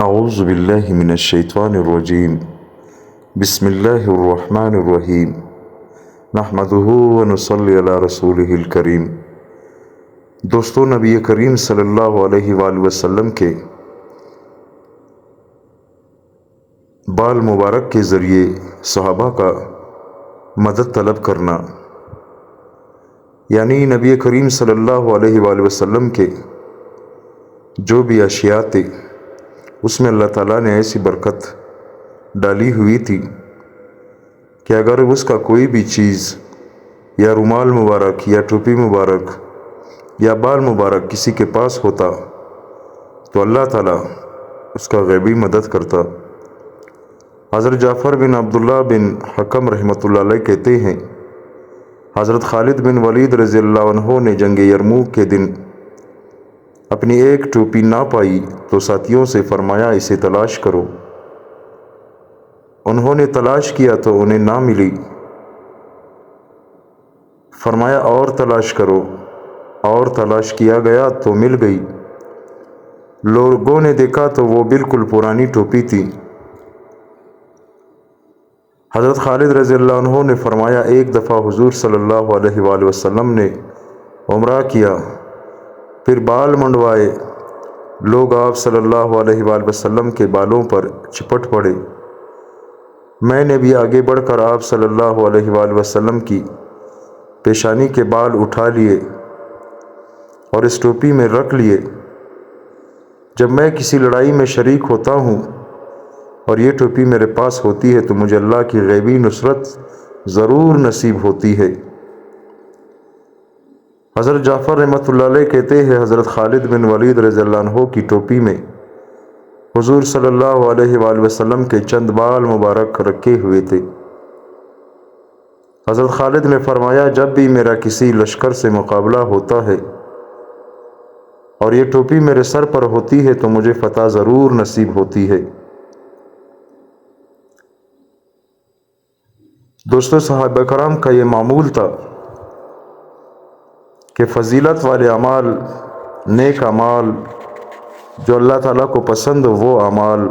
اعوذ باللہ من الشیطان الرجیم بسم اللہ الرحمن الرحیم نحمدہ ونصلی علی رسولہ الکریم۔ دوستو، نبی کریم صلی اللہ علیہ وآلہ وسلم کے بال مبارک کے ذریعے صحابہ کا مدد طلب کرنا، یعنی نبی کریم صلی اللہ علیہ وآلہ وسلم کے جو بھی اشیاء تھے اس میں اللہ تعالیٰ نے ایسی برکت ڈالی ہوئی تھی کہ اگر اس کا کوئی بھی چیز یا رومال مبارک یا ٹوپی مبارک یا بال مبارک کسی کے پاس ہوتا تو اللہ تعالیٰ اس کا غیبی مدد کرتا۔ حضرت جعفر بن عبداللہ بن حکم رحمۃ اللہ علیہ کہتے ہیں، حضرت خالد بن ولید رضی اللہ عنہ نے جنگ یرموک کے دن اپنی ایک ٹوپی نہ پائی تو ساتھیوں سے فرمایا اسے تلاش کرو۔ انہوں نے تلاش کیا تو انہیں نہ ملی، فرمایا اور تلاش کرو، اور تلاش کیا گیا تو مل گئی۔ لوگوں نے دیکھا تو وہ بالکل پرانی ٹوپی تھی۔ حضرت خالد رضی اللہ عنہ نے فرمایا، ایک دفعہ حضور صلی اللہ علیہ وآلہ وسلم نے عمرہ کیا، پھر بال منڈوائے، لوگ آپ صلی اللہ علیہ وآلہ وسلم کے بالوں پر چپٹ پڑے۔ میں نے بھی آگے بڑھ کر آپ صلی اللہ علیہ وآلہ وسلم کی پیشانی کے بال اٹھا لیے اور اس ٹوپی میں رکھ لیے۔ جب میں کسی لڑائی میں شریک ہوتا ہوں اور یہ ٹوپی میرے پاس ہوتی ہے تو مجھے اللہ کی غیبی نصرت ضرور نصیب ہوتی ہے۔ حضرت جعفر رحمۃ اللہ علیہ کہتے ہیں، حضرت خالد بن ولید رضی اللہ عنہ کی ٹوپی میں حضور صلی اللہ علیہ وآلہ وسلم کے چند بال مبارک رکھے ہوئے تھے۔ حضرت خالد نے فرمایا، جب بھی میرا کسی لشکر سے مقابلہ ہوتا ہے اور یہ ٹوپی میرے سر پر ہوتی ہے تو مجھے فتح ضرور نصیب ہوتی ہے۔ دوستو، صحابہ کرام کا یہ معمول تھا کہ فضیلت والے اعمال، نیک اعمال جو اللہ تعالیٰ کو پسند ہو، وہ اعمال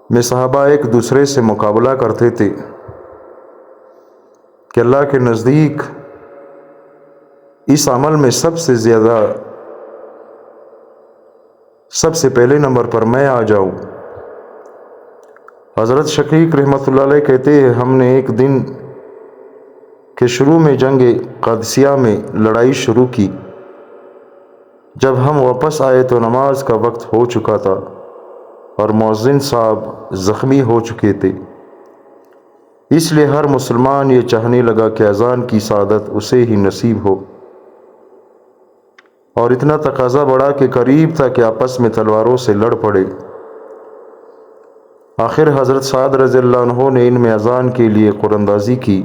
میں صحابہ ایک دوسرے سے مقابلہ کرتے تھے کہ اللہ کے نزدیک اس عمل میں سب سے زیادہ، سب سے پہلے نمبر پر میں آ جاؤں۔ حضرت شقیق رحمۃ اللہ علیہ کہتے ہیں، ہم نے ایک دن کے شروع میں جنگ قادسیہ میں لڑائی شروع کی۔ جب ہم واپس آئے تو نماز کا وقت ہو چکا تھا اور مؤذن صاحب زخمی ہو چکے تھے، اس لیے ہر مسلمان یہ چاہنے لگا کہ اذان کی سعادت اسے ہی نصیب ہو، اور اتنا تقاضا بڑھا کہ قریب تھا کہ آپس میں تلواروں سے لڑ پڑے۔ آخر حضرت سعد رضی اللہ عنہ نے ان میں اذان کے لیے قراندازی کی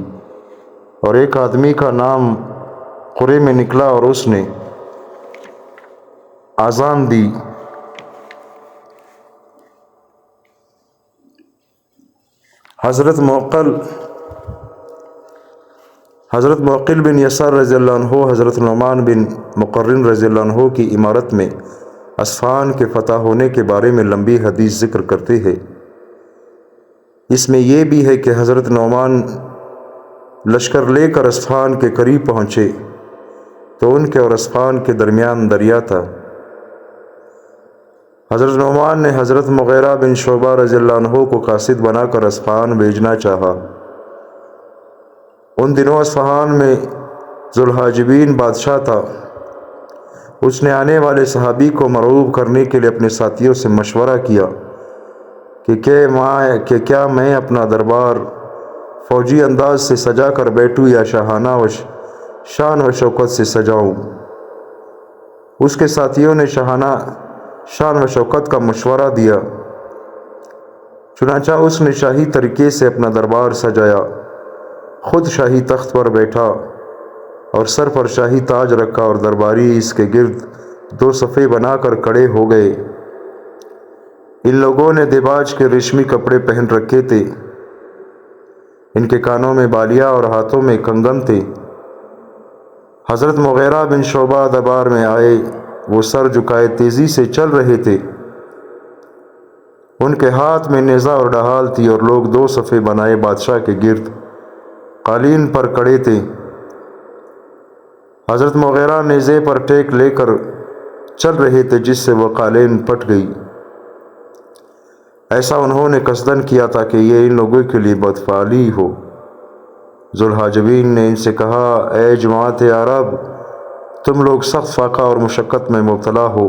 اور ایک آدمی کا نام قرے میں نکلا اور اس نے اذان دی۔ حضرت معقل بن یسار رضی اللہ عنہ حضرت نعمان بن مقرن رضی اللہ عنہ کی امارت میں اصفہان کے فتح ہونے کے بارے میں لمبی حدیث ذکر کرتے ہیں۔ اس میں یہ بھی ہے کہ حضرت نعمان لشکر لے کر اصفہان کے قریب پہنچے تو ان کے اور اصفہان کے درمیان دریا تھا۔ حضرت نعمان نے حضرت مغیرہ بن شعبہ رضی اللہ عنہ کو قاصد بنا کر اصفہان بھیجنا چاہا۔ ان دنوں اصفہان میں ذوالحاجبین بادشاہ تھا۔ اس نے آنے والے صحابی کو مرعوب کرنے کے لیے اپنے ساتھیوں سے مشورہ کیا کہ کیا میں اپنا دربار فوجی انداز سے سجا کر بیٹھوں یا شاہانہ شان و شوکت سے سجاؤں۔ اس کے ساتھیوں نے شاہانہ شان و شوکت کا مشورہ دیا، چنانچہ اس نے شاہی طریقے سے اپنا دربار سجایا، خود شاہی تخت پر بیٹھا اور سر پر شاہی تاج رکھا اور درباری اس کے گرد دو صفے بنا کر کھڑے ہو گئے۔ ان لوگوں نے دیباج کے ریشمی کپڑے پہن رکھے تھے، ان کے کانوں میں بالیاں اور ہاتھوں میں کنگن تھے۔ حضرت مغیرہ بن شعبہ دربار میں آئے، وہ سر جھکائے تیزی سے چل رہے تھے۔ ان کے ہاتھ میں نیزہ اور ڈھال تھی اور لوگ 2 صفے بنائے بادشاہ کے گرد قالین پر کھڑے تھے۔ حضرت مغیرہ نیزے پر ٹیک لے کر چل رہے تھے جس سے وہ قالین پھٹ گئی۔ ایسا انہوں نے قصداً کیا تھا کہ یہ ان لوگوں کے لیے بدفعلی ہو۔ ذوالحاجبین نے ان سے کہا، اے جماعت عرب، تم لوگ سخت فاقہ اور مشقت میں مبتلا ہو،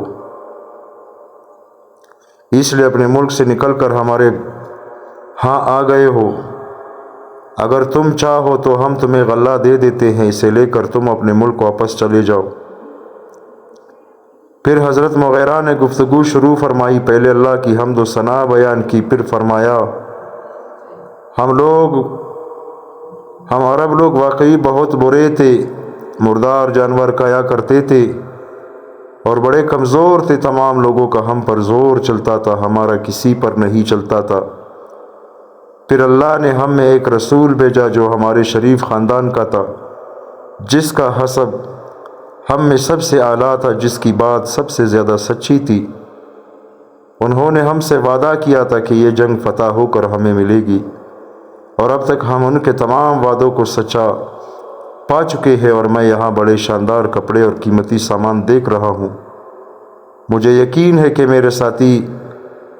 اس لیے اپنے ملک سے نکل کر ہمارے ہاں آ گئے ہو۔ اگر تم چاہو تو ہم تمہیں غلہ دے دیتے ہیں، اسے لے کر تم اپنے ملک واپس چلے جاؤ۔ پھر حضرت مغیرہ نے گفتگو شروع فرمائی، پہلے اللہ کی حمد و ثنا بیان کی، پھر فرمایا، ہم عرب لوگ واقعی بہت برے تھے، مردار جانور کھایا کرتے تھے اور بڑے کمزور تھے۔ تمام لوگوں کا ہم پر زور چلتا تھا، ہمارا کسی پر نہیں چلتا تھا۔ پھر اللہ نے ہم میں ایک رسول بھیجا جو ہمارے شریف خاندان کا تھا، جس کا حسب ہم میں سب سے اعلیٰ تھا، جس کی بات سب سے زیادہ سچی تھی۔ انہوں نے ہم سے وعدہ کیا تھا کہ یہ جنگ فتح ہو کر ہمیں ملے گی، اور اب تک ہم ان کے تمام وعدوں کو سچا پا چکے ہیں، اور میں یہاں بڑے شاندار کپڑے اور قیمتی سامان دیکھ رہا ہوں۔ مجھے یقین ہے کہ میرے ساتھی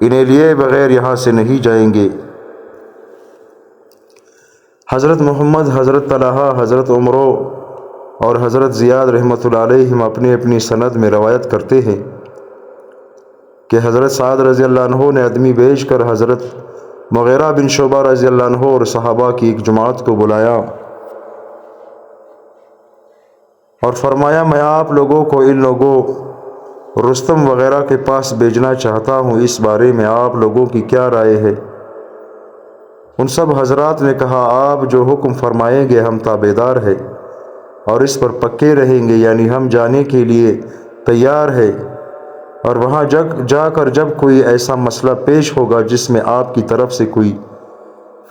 انہیں لیے بغیر یہاں سے نہیں جائیں گے۔ حضرت محمد، حضرت طلحہ، حضرت عمرو اور حضرت زیاد رحمۃ اللہ علیہم اپنی اپنی سند میں روایت کرتے ہیں کہ حضرت سعد رضی اللہ عنہ نے آدمی بھیج کر حضرت مغیرہ بن شعبہ رضی اللہ عنہ اور صحابہ کی ایک جماعت کو بلایا اور فرمایا، میں آپ لوگوں کو ان لوگوں رستم وغیرہ کے پاس بھیجنا چاہتا ہوں، اس بارے میں آپ لوگوں کی کیا رائے ہے؟ ان سب حضرات نے کہا، آپ جو حکم فرمائیں گے ہم تابعدار ہیں اور اس پر پکے رہیں گے، یعنی ہم جانے کے لیے تیار ہیں، اور وہاں جا کر جب کوئی ایسا مسئلہ پیش ہوگا جس میں آپ کی طرف سے کوئی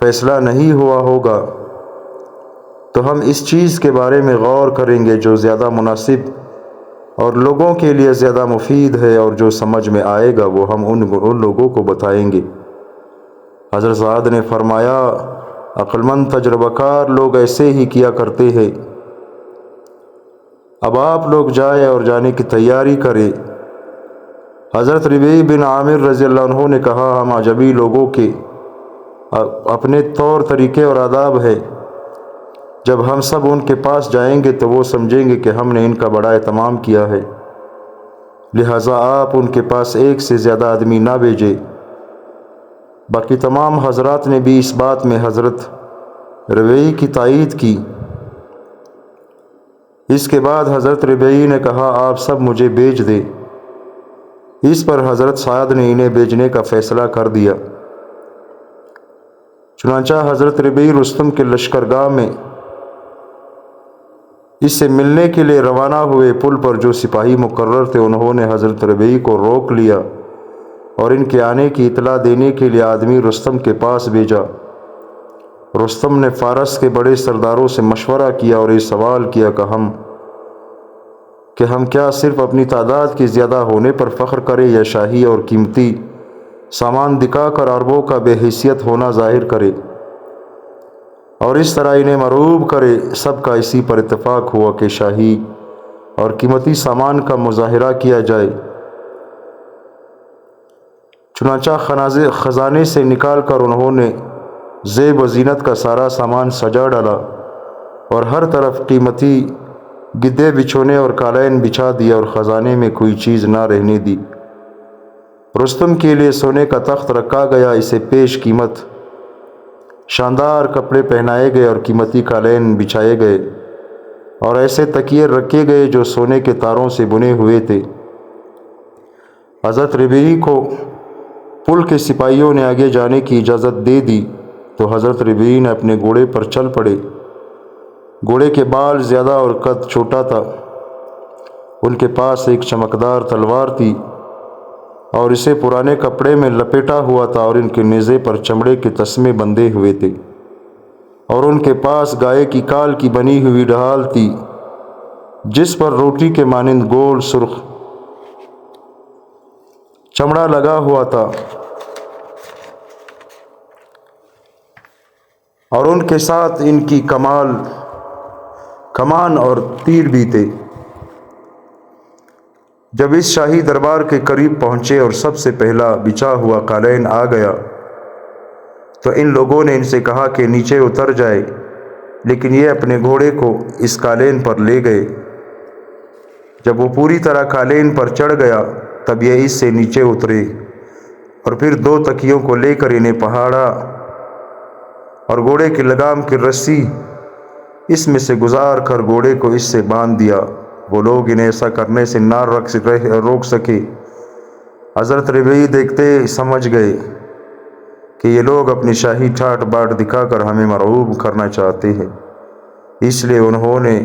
فیصلہ نہیں ہوا ہوگا تو ہم اس چیز کے بارے میں غور کریں گے جو زیادہ مناسب اور لوگوں کے لیے زیادہ مفید ہے، اور جو سمجھ میں آئے گا وہ ہم ان لوگوں کو بتائیں گے۔ حضرت سعد نے فرمایا، عقل مند تجربہ کار لوگ ایسے ہی کیا کرتے ہیں، اب آپ لوگ جائیں اور جانے کی تیاری کریں۔ حضرت ربیع بن عامر رضی اللہ عنہ نے کہا، ہم عجمی لوگوں کے اپنے طور طریقے اور آداب ہے، جب ہم سب ان کے پاس جائیں گے تو وہ سمجھیں گے کہ ہم نے ان کا بڑا اہتمام کیا ہے، لہٰذا آپ ان کے پاس ایک سے زیادہ آدمی نہ بھیجیں۔ باقی تمام حضرات نے بھی اس بات میں حضرت ربیع کی تائید کی۔ اس کے بعد حضرت ربیع نے کہا، آپ سب مجھے بھیج دیں۔ اس پر حضرت سعد نے انہیں بھیجنے کا فیصلہ کر دیا۔ چنانچہ حضرت ربیع رستم کے لشکرگاہ میں اس سے ملنے کے لیے روانہ ہوئے۔ پل پر جو سپاہی مقرر تھے انہوں نے حضرت ربیع کو روک لیا اور ان کے آنے کی اطلاع دینے کے لیے آدمی رستم کے پاس بھیجا۔ رستم نے فارس کے بڑے سرداروں سے مشورہ کیا اور یہ سوال کیا کہ ہم کیا صرف اپنی تعداد کی زیادہ ہونے پر فخر کریں یا شاہی اور قیمتی سامان دکھا کر عربوں کا بے حیثیت ہونا ظاہر کرے اور اس طرح انہیں مرعوب کرے۔ سب کا اسی پر اتفاق ہوا کہ شاہی اور قیمتی سامان کا مظاہرہ کیا جائے۔ چنانچہ خزانے سے نکال کر انہوں نے زیب و زینت کا سارا سامان سجا ڈالا اور ہر طرف قیمتی گدے بچھونے اور قالین بچھا دیا اور خزانے میں کوئی چیز نہ رہنے دی۔ رستم کے لیے سونے کا تخت رکھا گیا، اسے پیش قیمت شاندار کپڑے پہنائے گئے اور قیمتی قالین بچھائے گئے اور ایسے تکیے رکھے گئے جو سونے کے تاروں سے بنے ہوئے تھے۔ حضرت ربیع کو پل کے سپاہیوں نے آگے جانے کی اجازت دے دی تو حضرت ربیع نے اپنے گھوڑے پر چل پڑے۔ گھوڑے کے بال زیادہ اور قد چھوٹا تھا۔ ان کے پاس ایک چمکدار تلوار تھی اور اسے پرانے کپڑے میں لپیٹا ہوا تھا، اور ان کے نیزے پر چمڑے کے تسمے بندھے ہوئے تھے، اور ان کے پاس گائے کی کال کی بنی ہوئی ڈھال تھی جس پر روٹی کے مانند گول سرخ چمڑا لگا ہوا تھا۔ اور ان کے ساتھ ان کی کمان اور تیر بھی تھے۔ جب اس شاہی دربار کے قریب پہنچے اور سب سے پہلا بچھا ہوا قالین آ گیا تو ان لوگوں نے ان سے کہا کہ نیچے اتر جائے، لیکن یہ اپنے گھوڑے کو اس قالین پر لے گئے۔ جب وہ پوری طرح قالین پر چڑھ گیا تب یہ اس سے نیچے اترے اور پھر 2 تکیوں کو لے کر انہیں پہاڑا اور گھوڑے کی لگام کی رسی اس میں سے گزار کر گھوڑے کو اس سے باندھ دیا۔ وہ لوگ انہیں ایسا کرنے سے نہ روک سکے۔ حضرت ربیعی دیکھتے سمجھ گئے کہ یہ لوگ اپنی شاہی ٹھاٹ باٹ دکھا کر ہمیں مرعوب کرنا چاہتے ہیں، اس لیے انہوں نے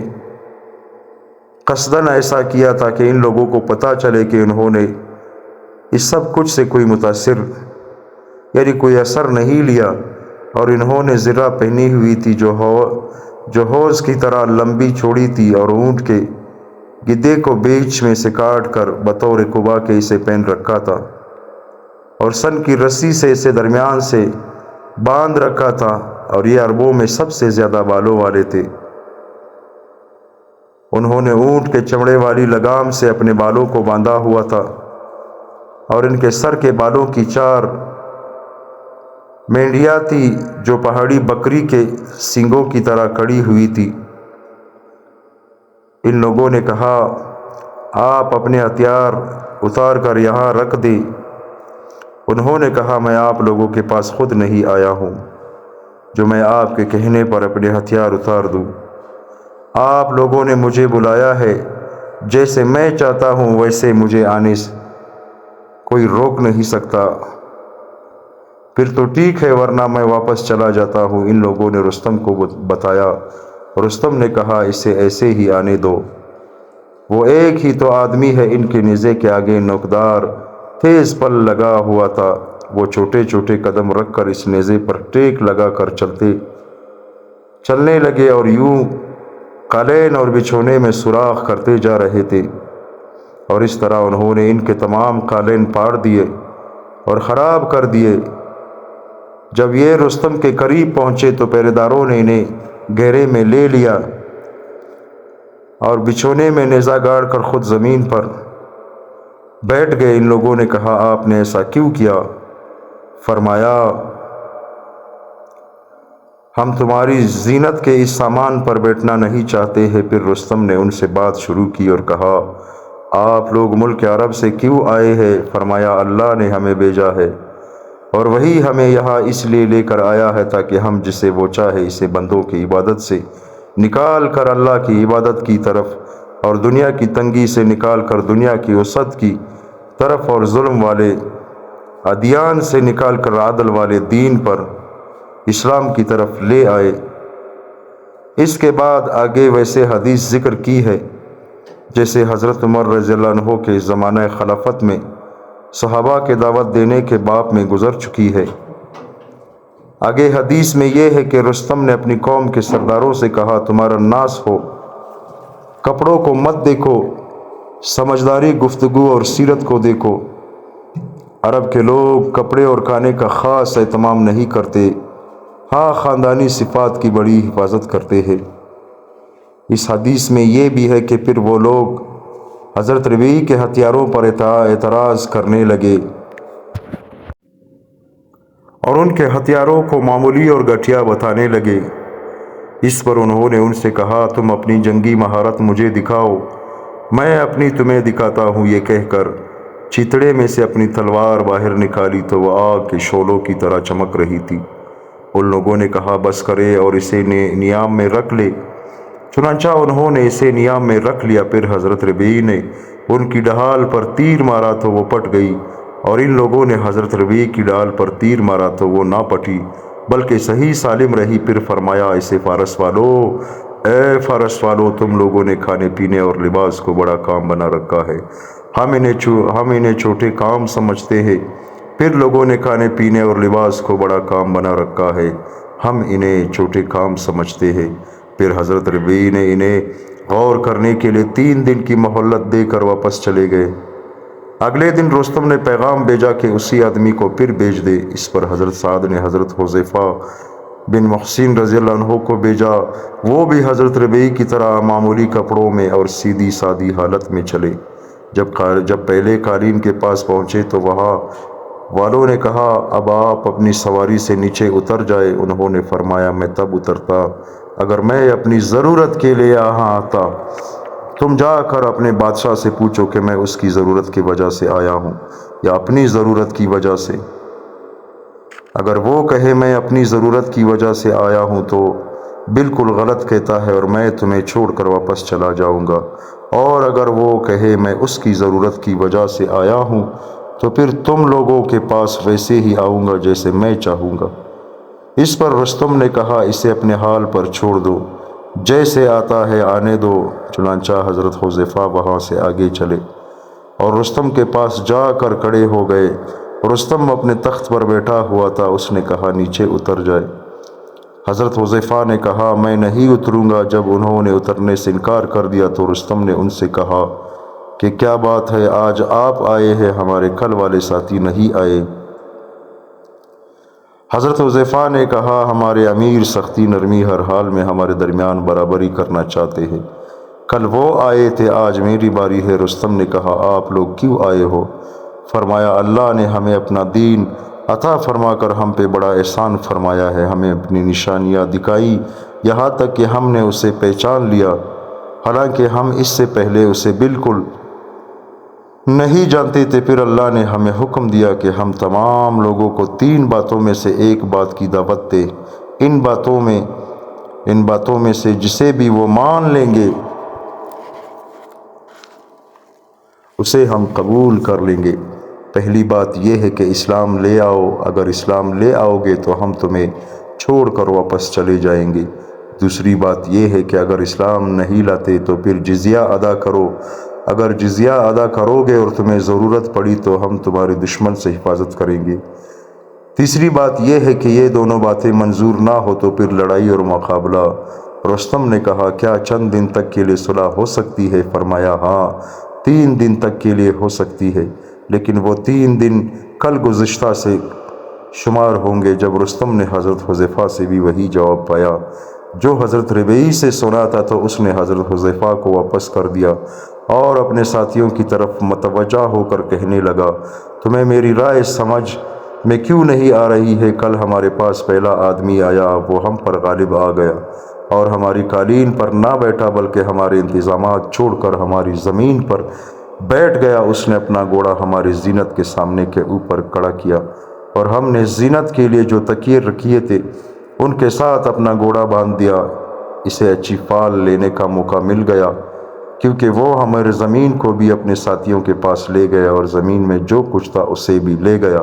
قصداً ایسا کیا تاکہ ان لوگوں کو پتہ چلے کہ انہوں نے اس سب کچھ سے کوئی کوئی اثر نہیں لیا، اور انہوں نے زرہ پہنی ہوئی تھی جو حوض کی طرح لمبی چوڑی تھی، اور اونٹ کے گدے کو بیچ میں سے کاٹ کر بطور قبا کے اسے پہن رکھا تھا، اور سن کی رسی سے اسے درمیان سے باندھ رکھا تھا، اور یہ عربوں میں سب سے زیادہ بالوں والے تھے۔ انہوں نے اونٹ کے چمڑے والی لگام سے اپنے بالوں کو باندھا ہوا تھا، اور ان کے سر کے بالوں کی 4 مینڈیاں تھی جو پہاڑی بکری کے سینگوں کی طرح کڑی ہوئی تھی۔ ان لوگوں نے کہا، آپ اپنے ہتھیار اتار کر یہاں رکھ دیں۔ انہوں نے کہا، میں آپ لوگوں کے پاس خود نہیں آیا ہوں جو میں آپ کے کہنے پر اپنے ہتھیار اتار دوں۔ آپ لوگوں نے مجھے بلایا ہے، جیسے میں چاہتا ہوں ویسے مجھے آنے سے کوئی روک نہیں سکتا۔ پھر تو ٹھیک ہے، ورنہ میں واپس چلا جاتا ہوں۔ ان لوگوں نے رستم کو بتایا۔ رستم نے کہا، اسے ایسے ہی آنے دو، وہ ایک ہی تو آدمی ہے۔ ان کے نیزے کے آگے نوکدار تیز پل لگا ہوا تھا۔ وہ چھوٹے چھوٹے قدم رکھ کر اس نیزے پر ٹیک لگا کر چلنے لگے اور یوں قالین اور بچھونے میں سوراخ کرتے جا رہے تھے، اور اس طرح انہوں نے ان کے تمام قالین پاڑ دیے اور خراب کر دیے۔ جب یہ رستم کے قریب پہنچے تو پہرے داروں نے انہیں گھیرے میں لے لیا اور بچھونے میں نیزہ گاڑ کر خود زمین پر بیٹھ گئے۔ ان لوگوں نے کہا، آپ نے ایسا کیوں کیا؟ فرمایا، ہم تمہاری زینت کے اس سامان پر بیٹھنا نہیں چاہتے ہیں۔ پھر رستم نے ان سے بات شروع کی اور کہا، آپ لوگ ملک عرب سے کیوں آئے ہیں؟ فرمایا، اللہ نے ہمیں بھیجا ہے، اور وہی ہمیں یہاں اس لیے لے کر آیا ہے تاکہ ہم جسے وہ چاہے اسے بندوں کی عبادت سے نکال کر اللہ کی عبادت کی طرف، اور دنیا کی تنگی سے نکال کر دنیا کی وسعت کی طرف، اور ظلم والے ادیان سے نکال کر عدل والے دین پر اسلام کی طرف لے آئے۔ اس کے بعد آگے ویسے حدیث ذکر کی ہے جیسے حضرت عمر رضی اللہ عنہ کے زمانہ خلافت میں صحابہ کے دعوت دینے کے باب میں گزر چکی ہے۔ آگے حدیث میں یہ ہے کہ رستم نے اپنی قوم کے سرداروں سے کہا، تمہارا ناس ہو، کپڑوں کو مت دیکھو، سمجھداری، گفتگو اور سیرت کو دیکھو۔ عرب کے لوگ کپڑے اور کھانے کا خاص اہتمام نہیں کرتے، ہاں خاندانی صفات کی بڑی حفاظت کرتے ہیں۔ اس حدیث میں یہ بھی ہے کہ پھر وہ لوگ حضرت ربیعی کے ہتھیاروں پر اعتراض کرنے لگے اور ان کے ہتھیاروں کو معمولی اور گھٹیا بتانے لگے۔ اس پر انہوں نے ان سے کہا، تم اپنی جنگی مہارت مجھے دکھاؤ، میں اپنی تمہیں دکھاتا ہوں۔ یہ کہہ کر چیتڑے میں سے اپنی تلوار باہر نکالی تو وہ آگ کے شعلوں کی طرح چمک رہی تھی۔ ان لوگوں نے کہا، بس کرے اور اسے نیام میں رکھ لے۔ چنانچہ انہوں نے اسے نیام میں رکھ لیا۔ پھر حضرت ربیعی نے ان کی ڈھال پر تیر مارا تو وہ پٹ گئی، اور ان لوگوں نے حضرت ربیعی کی ڈھال پر تیر مارا تو وہ نہ پٹی بلکہ صحیح سالم رہی۔ پھر فرمایا، اے فارس والو، تم لوگوں نے کھانے پینے اور لباس کو بڑا کام بنا رکھا ہے، ہم انہیں چھوٹے کام سمجھتے ہیں۔ پھر لوگوں نے کھانے پینے اور لباس کو بڑا کام بنا رکھا ہے، ہم انہیں چھوٹے کام سمجھتے ہیں۔ پھر حضرت ربیعی نے انہیں غور کرنے کے لیے 3 دن کی مہلت دے کر واپس چلے گئے۔ اگلے دن رستم نے پیغام بھیجا کہ اسی آدمی کو پھر بھیج دے۔ اس پر حضرت سعد نے حضرت حذیفہ بن محسن رضی اللہ عنہ کو بھیجا، وہ بھی حضرت ربیع کی طرح معمولی کپڑوں میں اور سیدھی سادی حالت میں چلے۔ جب پہلے قالین کے پاس پہنچے تو وہاں والوں نے کہا، اب آپ اپنی سواری سے نیچے اتر جائے۔ انہوں نے فرمایا، میں تب اترتا اگر میں اپنی ضرورت کے لیے یہاں آتا۔ تم جا کر اپنے بادشاہ سے پوچھو کہ میں اس کی ضرورت کی وجہ سے آیا ہوں یا اپنی ضرورت کی وجہ سے۔ اگر وہ کہے میں اپنی ضرورت کی وجہ سے آیا ہوں تو بالکل غلط کہتا ہے اور میں تمہیں چھوڑ کر واپس چلا جاؤں گا، اور اگر وہ کہے میں اس کی ضرورت کی وجہ سے آیا ہوں تو پھر تم لوگوں کے پاس ویسے ہی آؤں گا جیسے میں چاہوں گا۔ اس پر رستم نے کہا، اسے اپنے حال پر چھوڑ دو، جیسے آتا ہے آنے دو۔ چنانچہ حضرت حذیفہ وہاں سے آگے چلے اور رستم کے پاس جا کر کھڑے ہو گئے۔ رستم اپنے تخت پر بیٹھا ہوا تھا، اس نے کہا، نیچے اتر جائے۔ حضرت حذیفہ نے کہا، میں نہیں اتروں گا۔ جب انہوں نے اترنے سے انکار کر دیا تو رستم نے ان سے کہا کہ کیا بات ہے، آج آپ آئے ہیں، ہمارے کل والے ساتھی نہیں آئے؟ حضرت حذیفہ نے کہا، ہمارے امیر سختی نرمی ہر حال میں ہمارے درمیان برابری کرنا چاہتے ہیں، کل وہ آئے تھے، آج میری باری ہے۔ رستم نے کہا، آپ لوگ کیوں آئے ہو؟ فرمایا، اللہ نے ہمیں اپنا دین عطا فرما کر ہم پہ بڑا احسان فرمایا ہے، ہمیں اپنی نشانیاں دکھائی، یہاں تک کہ ہم نے اسے پہچان لیا، حالانکہ ہم اس سے پہلے اسے بالکل نہیں جانتے تھے۔ پھر اللہ نے ہمیں حکم دیا کہ ہم تمام لوگوں کو 3 باتوں میں سے ایک بات کی دعوت دیں، ان باتوں میں سے جسے بھی وہ مان لیں گے اسے ہم قبول کر لیں گے۔ پہلی بات یہ ہے کہ اسلام لے آؤ، اگر اسلام لے آؤ گے تو ہم تمہیں چھوڑ کر واپس چلے جائیں گے۔ دوسری بات یہ ہے کہ اگر اسلام نہیں لاتے تو پھر جزیہ ادا کرو، اگر جزیہ ادا کرو گے اور تمہیں ضرورت پڑی تو ہم تمہارے دشمن سے حفاظت کریں گے۔ تیسری بات یہ ہے کہ یہ دونوں باتیں منظور نہ ہو تو پھر لڑائی اور مقابلہ۔ رستم نے کہا، کیا چند دن تک کے لیے صلح ہو سکتی ہے؟ فرمایا، ہاں، 3 دن تک کے لیے ہو سکتی ہے، لیکن وہ 3 دن کل گزشتہ سے شمار ہوں گے۔ جب رستم نے حضرت حذیفہ سے بھی وہی جواب پایا جو حضرت ربیع سے سنا تھا تو اس نے حضرت حذیفہ کو واپس کر دیا اور اپنے ساتھیوں کی طرف متوجہ ہو کر کہنے لگا، تمہیں میری رائے سمجھ میں کیوں نہیں آ رہی ہے؟ کل ہمارے پاس پہلا آدمی آیا، وہ ہم پر غالب آ گیا اور ہماری قالین پر نہ بیٹھا بلکہ ہمارے انتظامات چھوڑ کر ہماری زمین پر بیٹھ گیا۔ اس نے اپنا گھوڑا ہماری زینت کے سامنے کے اوپر کھڑا کیا اور ہم نے زینت کے لیے جو تکیے رکھیے تھے ان کے ساتھ اپنا گھوڑا باندھ دیا۔ اسے اچھی فال لینے کا موقع مل گیا کیونکہ وہ ہمارے زمین کو بھی اپنے ساتھیوں کے پاس لے گیا اور زمین میں جو کچھ تھا اسے بھی لے گیا۔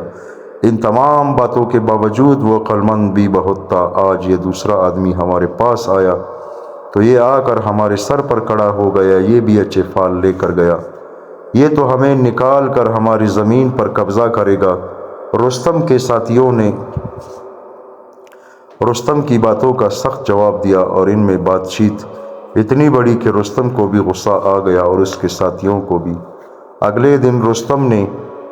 ان تمام باتوں کے باوجود وہ عقلمند بھی بہت تھا۔ آج یہ دوسرا آدمی ہمارے پاس آیا تو یہ آ کر ہمارے سر پر کھڑا ہو گیا، یہ بھی اچھے فال لے کر گیا، یہ تو ہمیں نکال کر ہماری زمین پر قبضہ کرے گا۔ رستم کے ساتھیوں نے رستم کی باتوں کا سخت جواب دیا اور ان میں بات چیت اتنی بڑی کہ رستم کو بھی غصہ آ گیا اور اس کے ساتھیوں کو بھی۔ اگلے دن رستم نے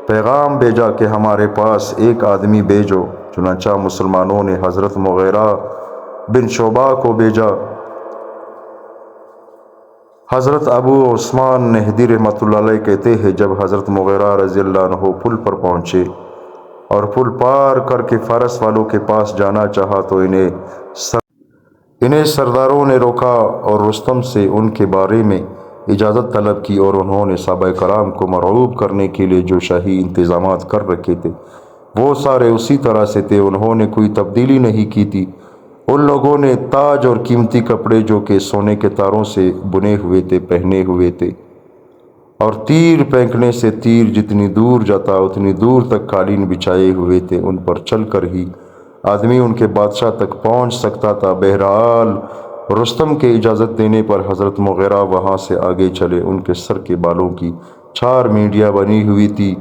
پیغام بھیجا کہ ہمارے پاس ایک آدمی بھیجو۔ چنانچہ مسلمانوں نے حضرت مغیرہ بن شعبہ کو بھیجا۔ حضرت ابو عثمان نہدی رحمۃ اللہ علیہ کہتے ہیں، جب حضرت مغیرہ رضی اللہ عنہ پل پر پہنچے اور پل پار کر کے فرس والوں کے پاس جانا چاہا تو انہیں سرداروں نے روکا اور رستم سے ان کے بارے میں اجازت طلب کی، اور انہوں نے صحابہ کرام کو مرعوب کرنے کے لیے جو شاہی انتظامات کر رکھے تھے وہ سارے اسی طرح سے تھے، انہوں نے کوئی تبدیلی نہیں کی تھی۔ ان لوگوں نے تاج اور قیمتی کپڑے جو کہ سونے کے تاروں سے بنے ہوئے تھے پہنے ہوئے تھے، اور تیر پھینکنے سے تیر جتنی دور جاتا اتنی دور تک قالین بچھائے ہوئے تھے، ان پر چل کر ہی آدمی ان کے بادشاہ تک پہنچ سکتا تھا۔ بہرحال رستم کے اجازت دینے پر حضرت مغیرہ وہاں سے آگے چلے۔ ان کے سر کے بالوں کی 4 مینڈیاں بنی ہوئی تھی۔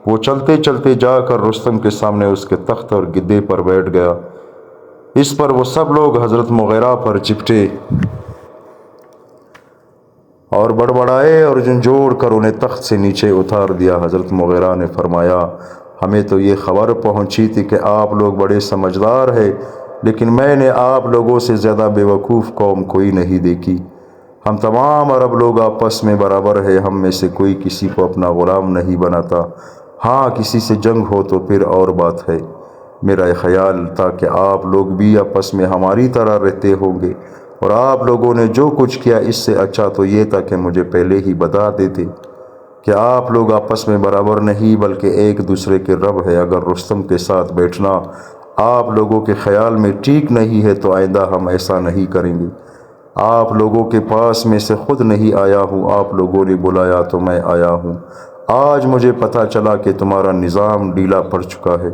وہ چلتے چلتے جا کر رستم کے سامنے اس کے تخت اور گدے پر بیٹھ گیا۔ اس پر وہ سب لوگ حضرت مغیرہ پر چپٹے اور بڑبڑائے اور جھنجھوڑ کر انہیں تخت سے نیچے اتار دیا۔ حضرت مغیرہ نے فرمایا، ہمیں تو یہ خبر پہنچی تھی کہ آپ لوگ بڑے سمجھدار ہیں، لیکن میں نے آپ لوگوں سے زیادہ بیوقوف قوم کوئی نہیں دیکھی۔ ہم تمام عرب لوگ آپس میں برابر ہیں، ہم میں سے کوئی کسی کو اپنا غلام نہیں بناتا۔ ہاں کسی سے جنگ ہو تو پھر اور بات ہے۔ میرا خیال تھا کہ آپ لوگ بھی آپس میں ہماری طرح رہتے ہوں گے، اور آپ لوگوں نے جو کچھ کیا اس سے اچھا تو یہ تھا کہ مجھے پہلے ہی بتا دیتے کہ آپ لوگ آپس میں برابر نہیں بلکہ ایک دوسرے کے رب ہے۔ اگر رستم کے ساتھ بیٹھنا آپ لوگوں کے خیال میں ٹھیک نہیں ہے تو آئندہ ہم ایسا نہیں کریں گے۔ آپ لوگوں کے پاس میں سے خود نہیں آیا ہوں، آپ لوگوں نے بلایا تو میں آیا ہوں۔ آج مجھے پتہ چلا کہ تمہارا نظام ڈھیلا پڑ چکا ہے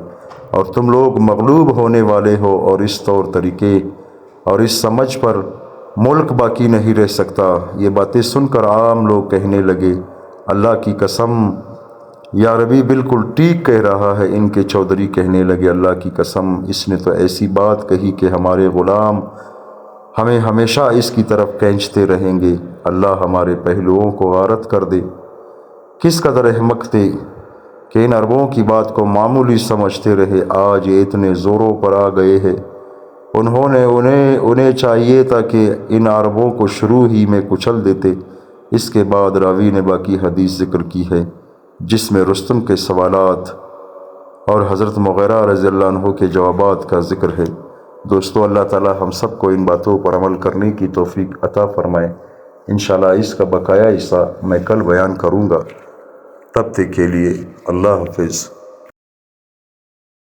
اور تم لوگ مغلوب ہونے والے ہو، اور اس طور طریقے اور اس سمجھ پر ملک باقی نہیں رہ سکتا۔ یہ باتیں سن کر عام لوگ کہنے لگے، اللہ کی قسم یا ربی بالکل ٹھیک کہہ رہا ہے۔ ان کے چودھری کہنے لگے، اللہ کی قسم اس نے تو ایسی بات کہی کہ ہمارے غلام ہمیں ہمیشہ اس کی طرف کھینچتے رہیں گے۔ اللہ ہمارے پہلوؤں کو غارت کر دے۔ کس قدر احمق تھے کہ ان عربوں کی بات کو معمولی سمجھتے رہے، آج یہ اتنے زوروں پر آ گئے ہیں۔ انہیں چاہیے تھا کہ ان عربوں کو شروع ہی میں کچل دیتے۔ اس کے بعد راوی نے باقی حدیث ذکر کی ہے جس میں رستم کے سوالات اور حضرت مغیرہ رضی اللہ عنہ کے جوابات کا ذکر ہے۔ دوستو، اللہ تعالی ہم سب کو ان باتوں پر عمل کرنے کی توفیق عطا فرمائے۔ انشاءاللہ اس کا بقایا حصہ میں کل بیان کروں گا۔ تب تک کے لیے اللہ حافظ۔